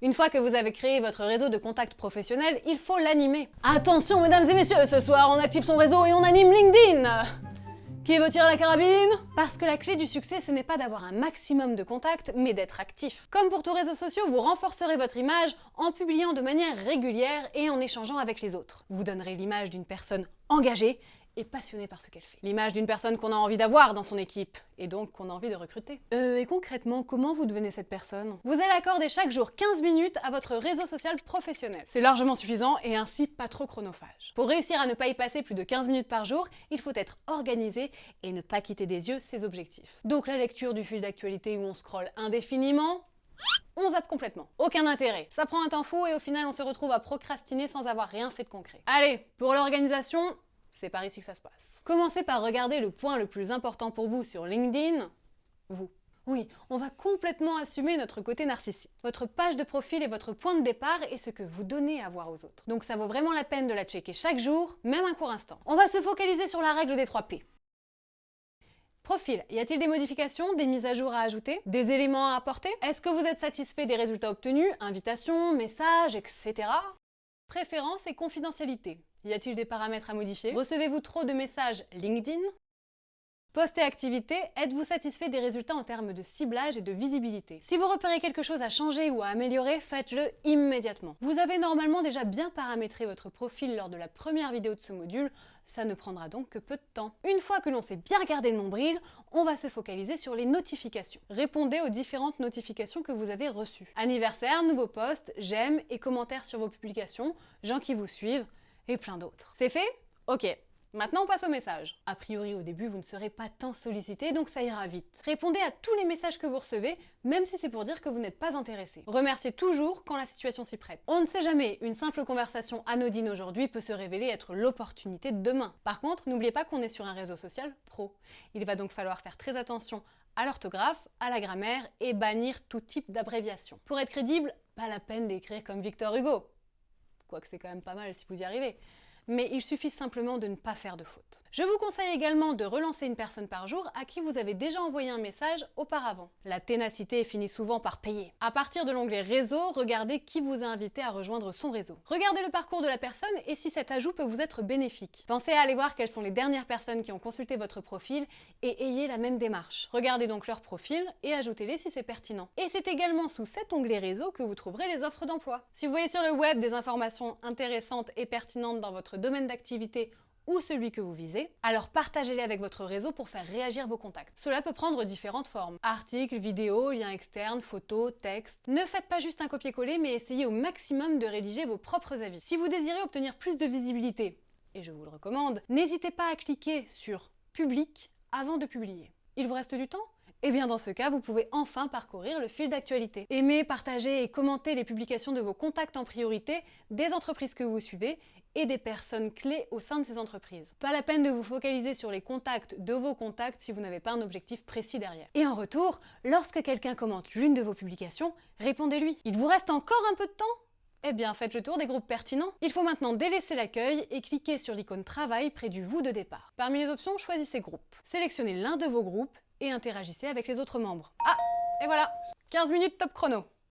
Une fois que vous avez créé votre réseau de contacts professionnels, il faut l'animer. Attention mesdames et messieurs, ce soir on active son réseau et on anime LinkedIn. Qui veut tirer la carabine? Parce que la clé du succès, ce n'est pas d'avoir un maximum de contacts, mais d'être actif. Comme pour tous réseaux sociaux, vous renforcerez votre image en publiant de manière régulière et en échangeant avec les autres. Vous donnerez l'image d'une personne engagée et passionnée par ce qu'elle fait. L'image d'une personne qu'on a envie d'avoir dans son équipe, et donc qu'on a envie de recruter. Et concrètement, comment vous devenez cette personne? Vous allez accorder chaque jour 15 minutes à votre réseau social professionnel. C'est largement suffisant et ainsi pas trop chronophage. Pour réussir à ne pas y passer plus de 15 minutes par jour, il faut être organisé et ne pas quitter des yeux ses objectifs. Donc la lecture du fil d'actualité où on scrolle indéfiniment, on zappe complètement. Aucun intérêt. Ça prend un temps fou et au final on se retrouve à procrastiner sans avoir rien fait de concret. Allez, pour l'organisation, c'est par ici que ça se passe. Commencez par regarder le point le plus important pour vous sur LinkedIn, vous. Oui, on va complètement assumer notre côté narcissique. Votre page de profil est votre point de départ et ce que vous donnez à voir aux autres. Donc ça vaut vraiment la peine de la checker chaque jour, même un court instant. On va se focaliser sur la règle des 3 P. Profil, y a-t-il des modifications, des mises à jour à ajouter, des éléments à apporter? Est-ce que vous êtes satisfait des résultats obtenus, invitations, messages, etc. Préférences et confidentialité. Y a-t-il des paramètres à modifier? Recevez-vous trop de messages LinkedIn? Post et activité, êtes-vous satisfait des résultats en termes de ciblage et de visibilité? Si vous repérez quelque chose à changer ou à améliorer, faites-le immédiatement. Vous avez normalement déjà bien paramétré votre profil lors de la première vidéo de ce module, ça ne prendra donc que peu de temps. Une fois que l'on sait bien regarder le nombril, on va se focaliser sur les notifications. Répondez aux différentes notifications que vous avez reçues. Anniversaire, nouveaux posts, j'aime et commentaires sur vos publications, gens qui vous suivent, et plein d'autres. C'est fait? Ok. Maintenant, on passe au message. A priori, au début, vous ne serez pas tant sollicité, donc ça ira vite. Répondez à tous les messages que vous recevez, même si c'est pour dire que vous n'êtes pas intéressé. Remerciez toujours quand la situation s'y prête. On ne sait jamais, une simple conversation anodine aujourd'hui peut se révéler être l'opportunité de demain. Par contre, n'oubliez pas qu'on est sur un réseau social pro. Il va donc falloir faire très attention à l'orthographe, à la grammaire et bannir tout type d'abréviation. Pour être crédible, pas la peine d'écrire comme Victor Hugo. Quoique c'est quand même pas mal si vous y arrivez. Mais il suffit simplement de ne pas faire de faute. Je vous conseille également de relancer une personne par jour à qui vous avez déjà envoyé un message auparavant. La ténacité finit souvent par payer. À partir de l'onglet Réseau, regardez qui vous a invité à rejoindre son réseau. Regardez le parcours de la personne et si cet ajout peut vous être bénéfique. Pensez à aller voir quelles sont les dernières personnes qui ont consulté votre profil et ayez la même démarche. Regardez donc leur profil et ajoutez-les si c'est pertinent. Et c'est également sous cet onglet Réseau que vous trouverez les offres d'emploi. Si vous voyez sur le web des informations intéressantes et pertinentes dans votre domaine d'activité ou celui que vous visez, alors partagez-les avec votre réseau pour faire réagir vos contacts. Cela peut prendre différentes formes. Articles, vidéos, liens externes, photos, textes. Ne faites pas juste un copier-coller, mais essayez au maximum de rédiger vos propres avis. Si vous désirez obtenir plus de visibilité, et je vous le recommande, n'hésitez pas à cliquer sur « Public » avant de publier. Il vous reste du temps ? Eh bien dans ce cas, vous pouvez enfin parcourir le fil d'actualité. Aimez, partagez et commentez les publications de vos contacts en priorité, des entreprises que vous suivez et des personnes clés au sein de ces entreprises. Pas la peine de vous focaliser sur les contacts de vos contacts si vous n'avez pas un objectif précis derrière. Et en retour, lorsque quelqu'un commente l'une de vos publications, répondez-lui. Il vous reste encore un peu de temps ? Eh bien, faites le tour des groupes pertinents. Il faut maintenant délaisser l'accueil et cliquer sur l'icône Travail près du vous de départ. Parmi les options, choisissez Groupe. Sélectionnez l'un de vos groupes et interagissez avec les autres membres. Ah, et voilà, 15 minutes top chrono.